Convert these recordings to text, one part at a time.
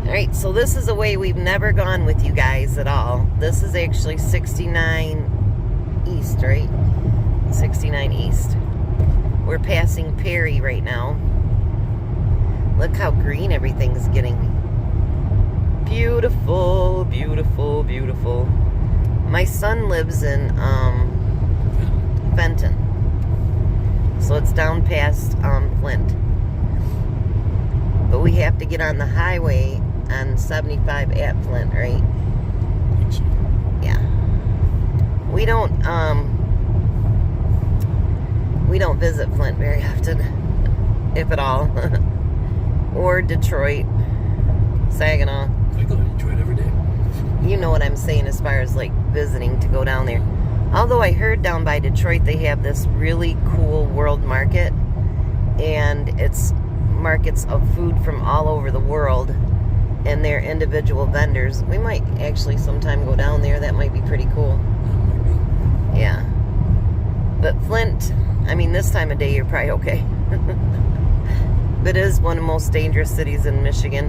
Alright, so this is a way we've never gone with you guys at all. This is actually 69 East, right? 69 East. We're passing Perry right now. Look how green everything's getting. Beautiful, beautiful, beautiful. My son lives in Fenton. So it's down past Flint. But we have to get on the highway on 75 at Flint, right? Yeah. We don't visit Flint very often, if at all. Or Detroit, Saginaw. I go to Detroit every day. You know what I'm saying as far as like visiting to go down there. Although I heard down by Detroit they have this really cool world market, and it's markets of food from all over the world and their individual vendors. We might actually sometime go down there. That might be pretty cool. Yeah. But Flint, I mean, this time of day you're probably okay. But it is one of the most dangerous cities in Michigan.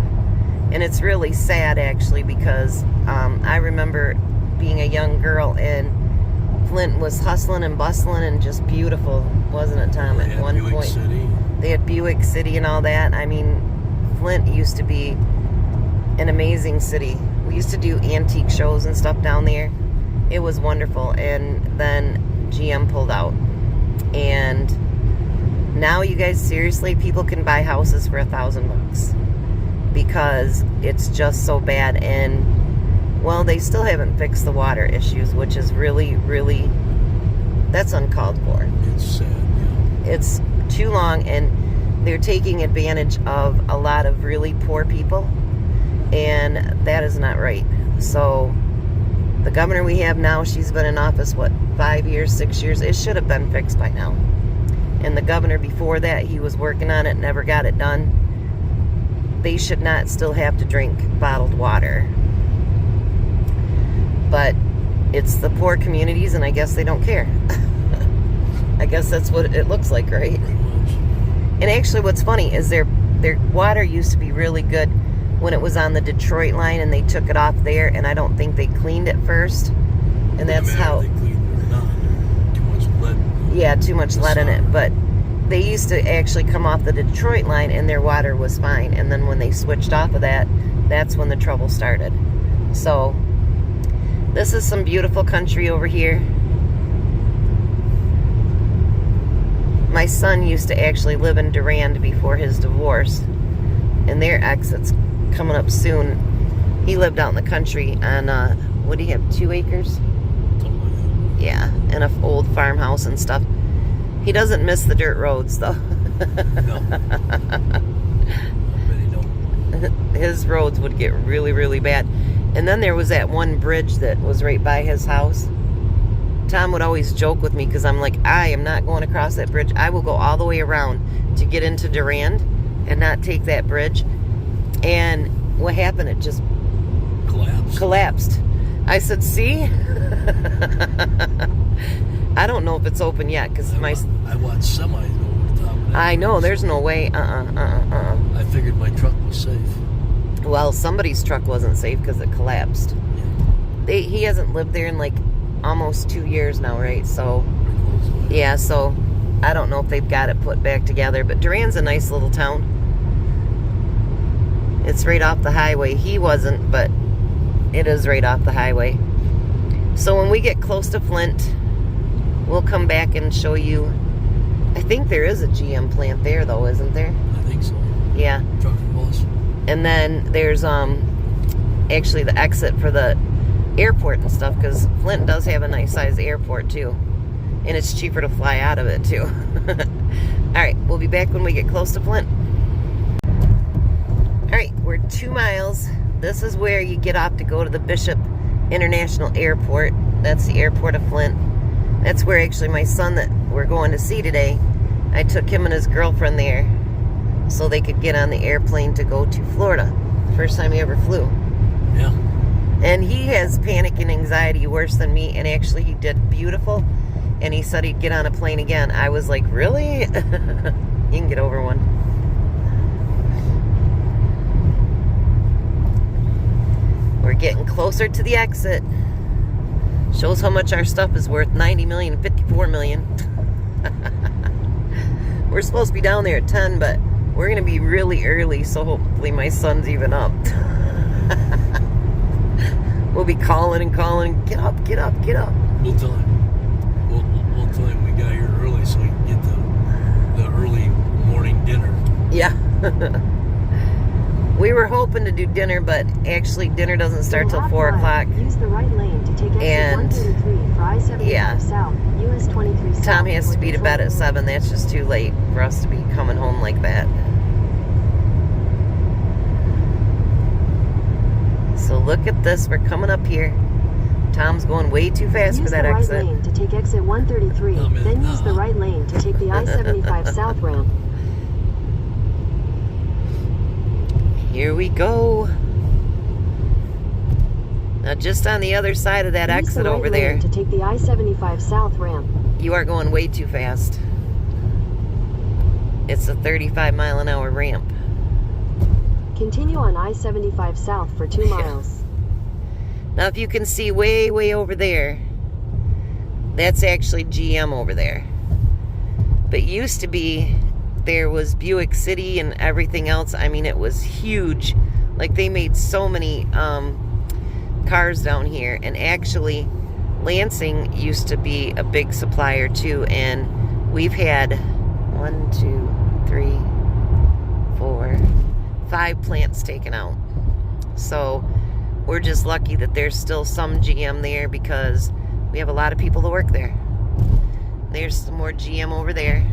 And it's really sad actually, because I remember being a young girl and Flint was hustling and bustling and just beautiful, wasn't it, Tom? At one point, City. They had Buick City and all that. I mean, Flint used to be an amazing city. We used to do antique shows and stuff down there. It was wonderful. And then GM pulled out. And now, you guys, seriously, people can buy houses for $1,000 because it's just so bad. And well, they still haven't fixed the water issues, which is really, really, that's uncalled for. It's sad, yeah. It's too long, and they're taking advantage of a lot of really poor people, and that is not right. So the governor we have now, she's been in office, what, 5 years, 6 years? It should have been fixed by now. And the governor before that, he was working on it, never got it done. They should not still have to drink bottled water. But it's the poor communities, and I guess they don't care. I guess that's what it looks like, right? And actually what's funny is their water used to be really good when it was on the Detroit line, and they took it off there, and I don't think they cleaned it first. And that's how... They cleaned it or not. Too much lead. Yeah, too much lead in it. But they used to actually come off the Detroit line, and their water was fine. And then when they switched off of that, that's when the trouble started. So... this is some beautiful country over here. My son used to actually live in Durand before his divorce, and their exit's coming up soon. He lived out in the country on, what do you have, 2 acres? Something like that. Yeah, and an old farmhouse and stuff. He doesn't miss the dirt roads, though. No. I bet he don't. His roads would get really, really bad. And then there was that one bridge that was right by his house. Tom would always joke with me because I'm like, I am not going across that bridge. I will go all the way around to get into Durand and not take that bridge. And what happened? It just collapsed. I said, see? I don't know if it's open yet because I watched semis over the top of that. I know, there's no way. I figured my truck was safe. Well, somebody's truck wasn't safe because it collapsed. Yeah. He hasn't lived there in like almost 2 years now, right? So, yeah, so I don't know if they've got it put back together. But Durand's a nice little town. It's right off the highway. He wasn't, but it is right off the highway. So when we get close to Flint, we'll come back and show you. I think there is a GM plant there, though, isn't there? I think so. Yeah. Truck and bus. And then there's actually the exit for the airport and stuff, because Flint does have a nice size airport too, and it's cheaper to fly out of it too. Alright, we'll be back when we get close to Flint. Alright, we're 2 miles. This is where you get off to go to the Bishop International Airport. That's the airport of Flint. That's where actually my son that we're going to see today, I took him and his girlfriend there so they could get on the airplane to go to Florida. First time he ever flew. Yeah. And he has panic and anxiety worse than me, and actually he did beautiful, and he said he'd get on a plane again. I was like, really? You can get over one. getting closer to the exit. Shows how much our stuff is worth. 90 million, 54 million. We're supposed to be down there at 10, but we're going to be really early, so hopefully my son's even up. We'll be calling and calling. Get up, get up, get up. We'll tell him. We'll tell him we got here early so we can get the early morning dinner. Yeah. We were hoping to do dinner, but actually dinner doesn't start till 4 o'clock. Use the right lane to take And, exit 133 for I-75 South, US 23 South. Tom has to be to bed at 7. That's just too late for us to be coming home like that. So look at this. We're coming up here. Tom's going way too fast for that exit. Use the right lane to take exit 133. Then use the right lane to take the I-75 South ramp. Here we go. Now just on the other side of that exit over there. To take the I-75 South ramp. You are going way too fast. It's a 35-mile-an-hour ramp. Continue on I-75 South for 2 miles. Now if you can see way, way over there, that's actually GM over there. But it used to be, there was Buick City and everything else. I mean, it was huge. Like, they made so many cars down here. And actually, Lansing used to be a big supplier too. And we've had 1, 2, 3, 4, 5 plants taken out. So we're just lucky that there's still some GM there because we have a lot of people that work there. There's some more GM over there.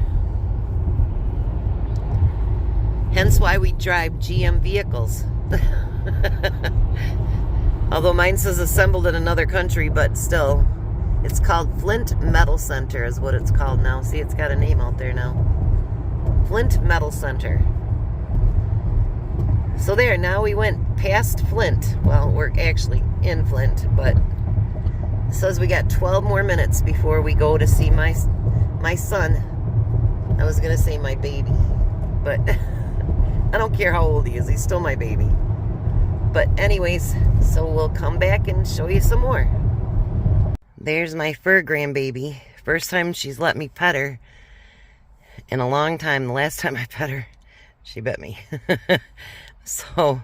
Hence why we drive GM vehicles. Although mine says assembled in another country, but still. It's called Flint Metal Center is what it's called now. See, it's got a name out there now. Flint Metal Center. So there, now we went past Flint. Well, we're actually in Flint, but it says we got 12 more minutes before we go to see my son. I was going to say my baby, but I don't care how old he is. He's still my baby. But anyways, so we'll come back and show you some more. There's my fur grandbaby. First time she's let me pet her in a long time. The last time I pet her, she bit me. So,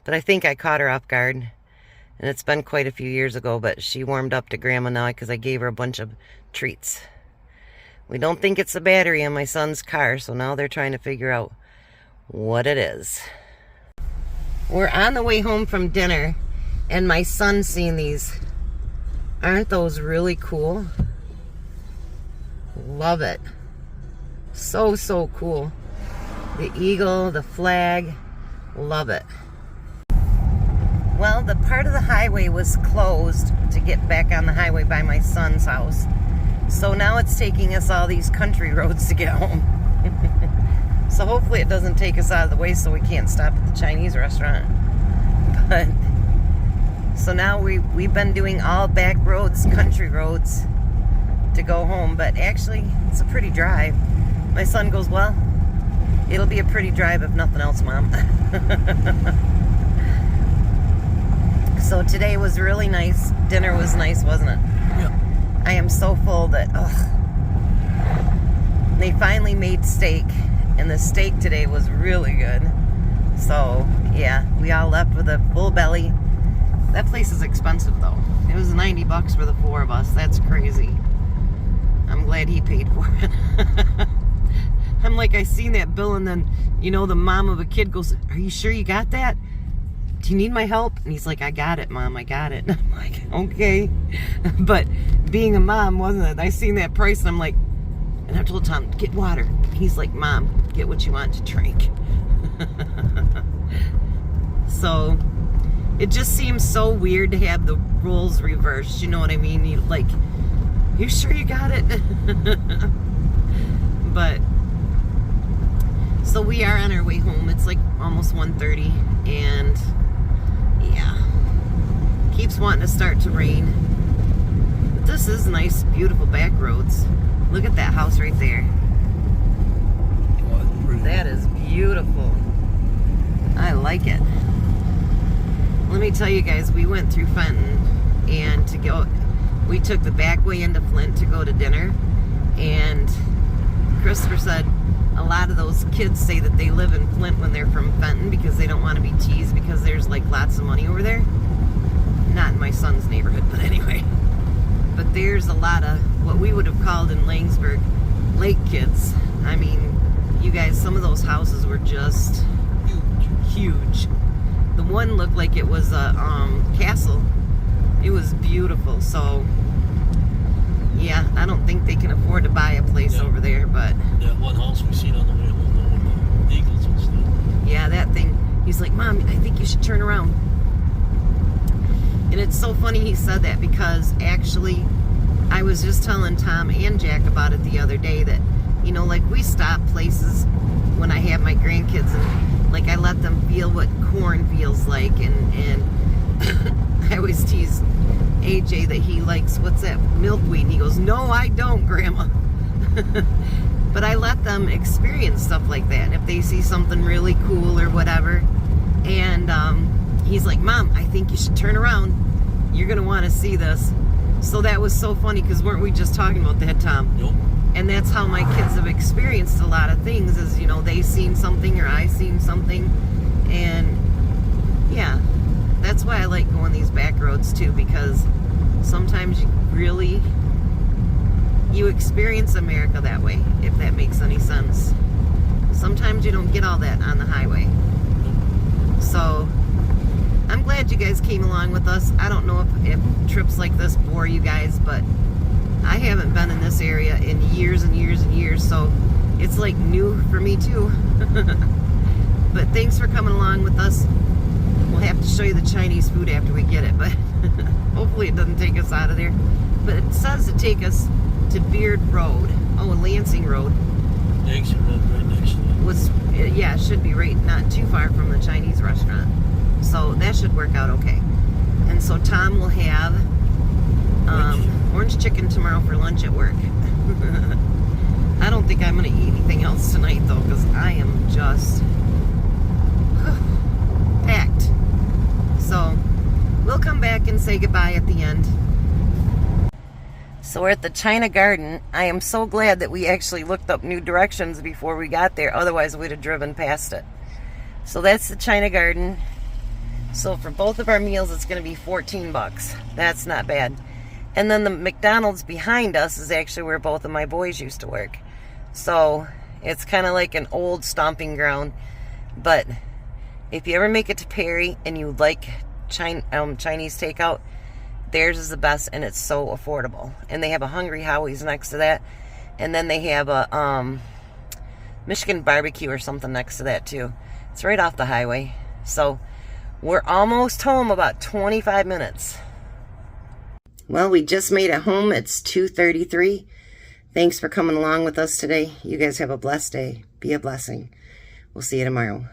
but I think I caught her off guard. And it's been quite a few years ago, but she warmed up to Grandma now because I gave her a bunch of treats. We don't think it's the battery in my son's car, so now they're trying to figure out what it is. We're on the way home from dinner, and my son's seen these. Aren't those really cool? Love it. So, so cool. The eagle, the flag, love it. Well, the part of the highway was closed to get back on the highway by my son's house. So now it's taking us all these country roads to get home. So hopefully it doesn't take us out of the way so we can't stop at the Chinese restaurant. But, so now we've been doing all back roads, country roads to go home. But actually, it's a pretty drive. My son goes, well, it'll be a pretty drive if nothing else, Mom. So today was really nice. Dinner was nice, wasn't it? Yeah. I am so full that, they finally made steak. And the steak today was really good. So, yeah, we all left with a full belly. That place is expensive, though. It was $90 for the 4 of us. That's crazy. I'm glad he paid for it. I'm like, I seen that bill, and then, you know, the mom of a kid goes, are you sure you got that? Do you need my help? And he's like, I got it, Mom, I got it. And I'm like, okay. But being a mom, wasn't it? I seen that price, and I'm like, and I told Tom, get water. He's like, Mom, get what you want to drink. So, it just seems so weird to have the roles reversed, you know what I mean? You, like, you sure you got it? But, so we are on our way home. It's like almost 1:30, and yeah, keeps wanting to start to rain. But this is nice, beautiful back roads. Look at that house right there. That is beautiful. I like it. Let me tell you guys, we went through Fenton, and we took the back way into Flint to go to dinner, and Christopher said a lot of those kids say that they live in Flint when they're from Fenton because they don't want to be teased because there's like lots of money over there. Not in my son's neighborhood, but anyway. But there's a lot of what we would have called in Langsburg lake kids. I mean, you guys, some of those houses were just huge. The one looked like it was a castle. It was beautiful. So yeah, I don't think they can afford to buy a place over there, but that one house we seen on the way home with the eagles and stuff. Yeah, that thing. He's like, Mom, I think you should turn around. And it's so funny he said that because actually I was just telling Tom and Jack about it the other day that, you know, like we stop places when I have my grandkids and like I let them feel what corn feels like, and I always tease AJ that he likes, what's that, milkweed, and he goes, no I don't, Grandma. But I let them experience stuff like that, and if they see something really cool or whatever, and he's like, Mom, I think you should turn around, you're gonna want to see this. So that was so funny because weren't we just talking about that, Tom? Nope. And that's how my kids have experienced a lot of things, is, you know, they seen something or I seen something, and yeah, that's why I like going these back roads too, because sometimes you experience America that way, if that makes any sense. Sometimes you don't get all that on the highway. So I'm glad you guys came along with us. I don't know if trips like this bore you guys, but I haven't been in this area in years and years and years, so it's like new for me too. But thanks for coming along with us. We'll have to show you the Chinese food after we get it, but hopefully it doesn't take us out of there. But it says to take us to Beard Road. Oh, and Lansing Road. Exit road right next to it. Yeah, it should be right not too far from the Chinese restaurant. So that should work out okay. And so Tom will have orange chicken tomorrow for lunch at work. I don't think I'm going to eat anything else tonight though, because I am just packed. So we'll come back and say goodbye at the end. So we're at the China Garden. I am so glad that we actually looked up new directions before we got there. Otherwise, we'd have driven past it. So that's the China Garden. So for both of our meals, it's going to be $14. That's not bad. And then the McDonald's behind us is actually where both of my boys used to work. So it's kind of like an old stomping ground. But if you ever make it to Perry and you like Chinese takeout, theirs is the best, and it's so affordable. And they have a Hungry Howie's next to that. And then they have a Michigan barbecue or something next to that too. It's right off the highway. So we're almost home, about 25 minutes. Well, we just made it home. It's 2:33. Thanks for coming along with us today. You guys have a blessed day. Be a blessing. We'll see you tomorrow.